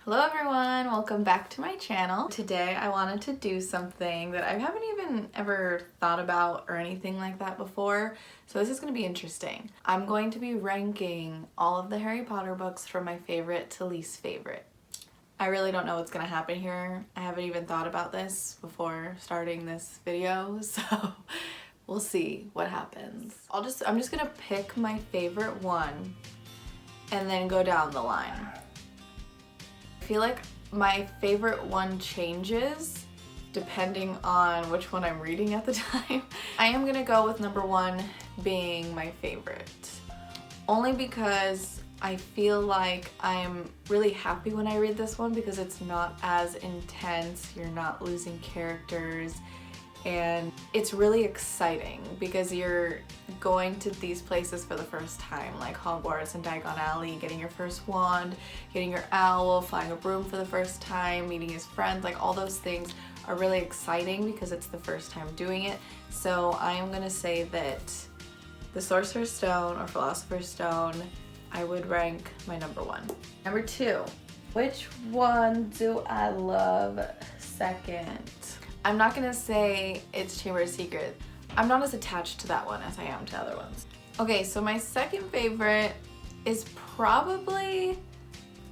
Hello everyone, welcome back to my channel. Today I wanted to do something that I haven't even ever thought about or anything like that before, so this is going to be interesting. I'm going to be ranking all of the Harry Potter books from my favorite to least favorite. I really don't know what's going to happen here. I haven't even thought about this before starting this video, so we'll see what happens. I'm just going to pick my favorite one and then go down the line. I feel like my favorite one changes depending on which one I'm reading at the time. I am gonna go with number one being my favorite. Only because I feel like I'm really happy when I read this one because it's not as intense, you're not losing characters, and it's really exciting because you're going to these places for the first time, like Hogwarts and Diagon Alley, getting your first wand, getting your owl, flying a broom for the first time, meeting his friends, like all those things are really exciting because it's the first time doing it. So I am gonna say that the Sorcerer's Stone or Philosopher's Stone, I would rank my number one. Number two, which one do I love second? I'm not gonna say it's Chamber of Secrets. I'm not as attached to that one as I am to other ones. Okay, so my second favorite is probably,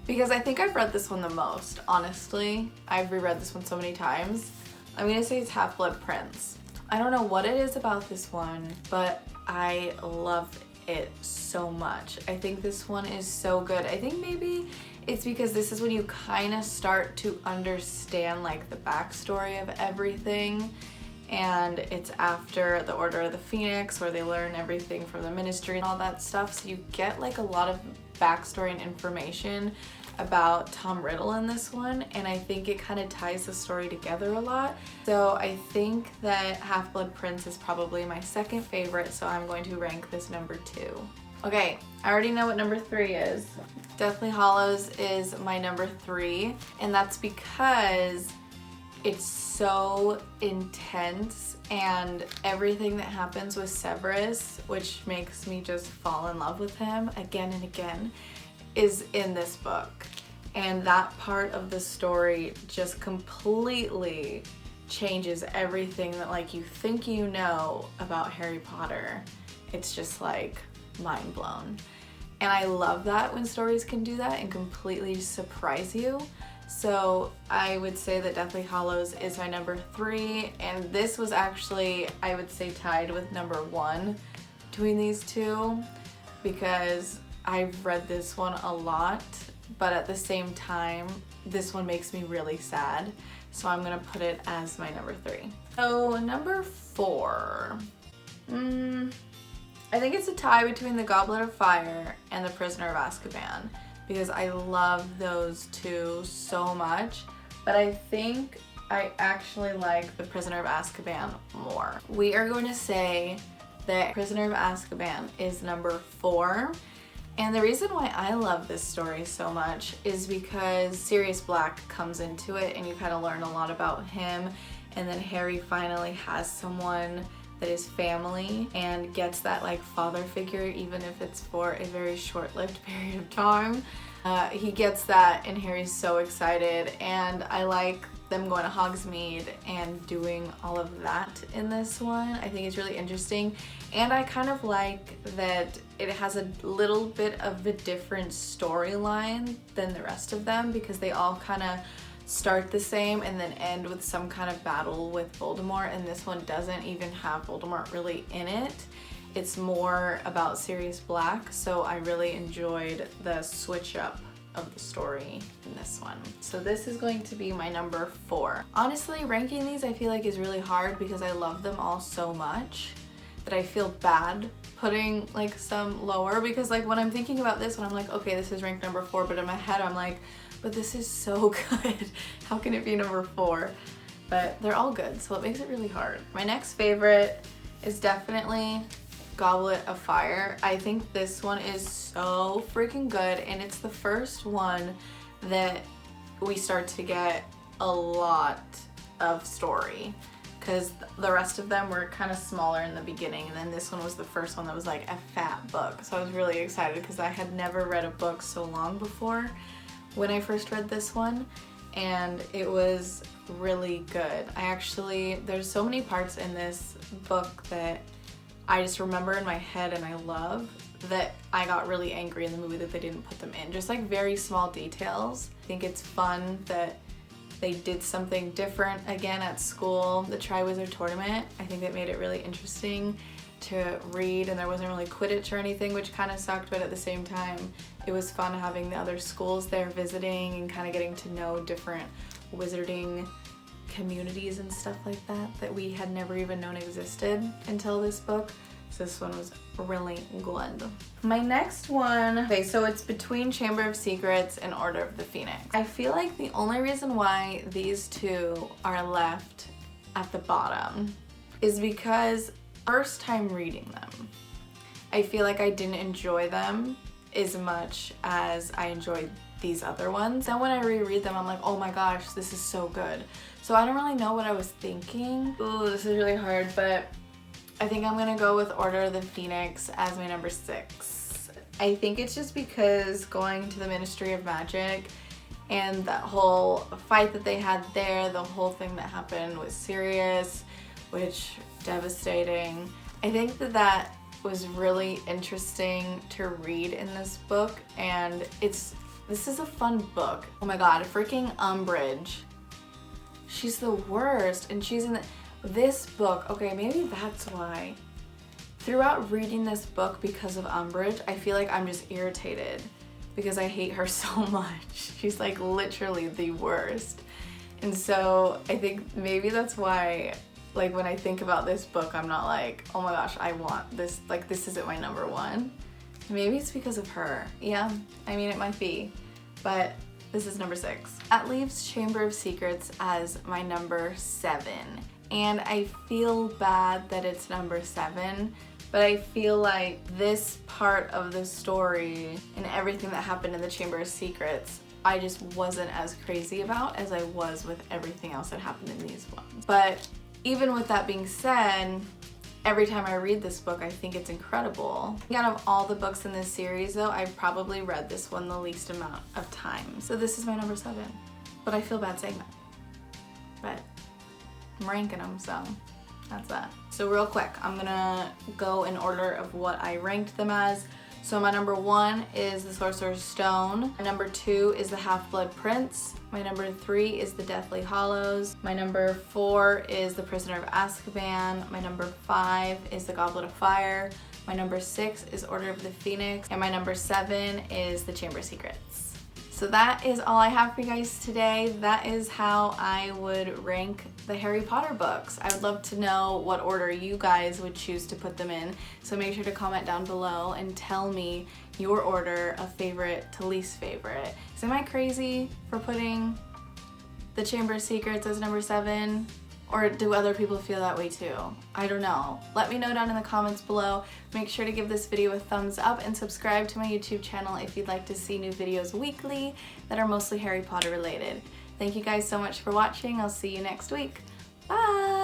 because I think I've read this one the most, honestly. I've reread this one so many times. I'm gonna say it's Half-Blood Prince. I don't know what it is about this one, but I love it so much. I think this one is so good. I think maybe it's because this is when you kind of start to understand like the backstory of everything, and it's after the Order of the Phoenix where they learn everything from the Ministry and all that stuff, so you get like a lot of backstory and information about Tom Riddle in this one, and I think it kind of ties the story together a lot. So I think that Half-Blood Prince is probably my second favorite, so I'm going to rank this number two. Okay, I already know what number three is. Deathly Hallows is my number three, and that's because it's so intense and everything that happens with Severus, which makes me just fall in love with him again and again, is in this book. And that part of the story just completely changes everything that like you think you know about Harry Potter. It's just like mind blown. And I love that when stories can do that and completely surprise you. So I would say that Deathly Hallows is my number three, and this was actually, I would say, tied with number one between these two because I've read this one a lot, but at the same time, this one makes me really sad. So I'm gonna put it as my number three. So number four. I think it's a tie between the Goblet of Fire and the Prisoner of Azkaban because I love those two so much, but I think I actually like the Prisoner of Azkaban more. We are going to say that Prisoner of Azkaban is number four, and the reason why I love this story so much is because Sirius Black comes into it and you kind of learn a lot about him, and then Harry finally has someone that is family and gets that like father figure, even if it's for a very short-lived period of time. He gets that and Harry's so excited, and I like them going to Hogsmeade and doing all of that in this one. I think it's really interesting, and I kind of like that it has a little bit of a different storyline than the rest of them because they all kind of start the same and then end with some kind of battle with Voldemort, and this one doesn't even have Voldemort really in it. It's more about Sirius Black, so I really enjoyed the switch up of the story in this one. So this is going to be my number four. Honestly, ranking these I feel like is really hard because I love them all so much that I feel bad putting like some lower, because like when I'm thinking about this one I'm like, okay, this is ranked number four, but in my head I'm like, but this is so good. How can it be number four? But they're all good, so it makes it really hard. My next favorite is definitely Goblet of Fire. I think this one is so freaking good, and it's the first one that we start to get a lot of story because the rest of them were kind of smaller in the beginning, and then this one was the first one that was like a fat book. So I was really excited because I had never read a book so long before, when I first read this one, and it was really good. There's so many parts in this book that I just remember in my head and I love, that I got really angry in the movie that they didn't put them in. Just like very small details. I think it's fun that they did something different again at school. The Triwizard Tournament, I think that made it really interesting to read, and there wasn't really Quidditch or anything, which kind of sucked, but at the same time it was fun having the other schools there visiting and kind of getting to know different wizarding communities and stuff like that we had never even known existed until this book. So this one was really good. My next one, okay, so it's between Chamber of Secrets and Order of the Phoenix. I feel like the only reason why these two are left at the bottom is because first time reading them, I feel like I didn't enjoy them as much as I enjoyed these other ones. Then when I reread them, I'm like, oh my gosh, this is so good. So I don't really know what I was thinking. Ooh, this is really hard, but I think I'm gonna go with Order of the Phoenix as my number 6. I think it's just because going to the Ministry of Magic and that whole fight that they had there, the whole thing that happened was Sirius, which devastating. I think that was really interesting to read in this book, and this is a fun book. Oh my god, freaking Umbridge. She's the worst, and she's in this book. Okay, maybe that's why. Throughout reading this book because of Umbridge, I feel like I'm just irritated because I hate her so much. She's like literally the worst. And so I think maybe that's why, like, when I think about this book, I'm not like, oh my gosh, I want this, like, this isn't my number 1. Maybe it's because of her. Yeah, I mean, it might be, but this is number 6. That leaves Chamber of Secrets as my number 7. And I feel bad that it's number 7, but I feel like this part of the story and everything that happened in the Chamber of Secrets, I just wasn't as crazy about as I was with everything else that happened in these ones. But even with that being said, every time I read this book, I think it's incredible. Out of all the books in this series though, I've probably read this one the least amount of times. So this is my number 7, but I feel bad saying that. But I'm ranking them, so that's that. So real quick, I'm gonna go in order of what I ranked them as. So my number 1 is the Sorcerer's Stone. My number 2 is the Half-Blood Prince. My number 3 is the Deathly Hallows. My number 4 is the Prisoner of Azkaban. My number 5 is the Goblet of Fire. My number 6 is Order of the Phoenix. And my number 7 is the Chamber of Secrets. So that is all I have for you guys today. That is how I would rank the Harry Potter books. I would love to know what order you guys would choose to put them in. So make sure to comment down below and tell me your order of favorite to least favorite. So am I crazy for putting the Chamber of Secrets as number 7? Or do other people feel that way too? I don't know. Let me know down in the comments below. Make sure to give this video a thumbs up and subscribe to my YouTube channel if you'd like to see new videos weekly that are mostly Harry Potter related. Thank you guys so much for watching. I'll see you next week. Bye!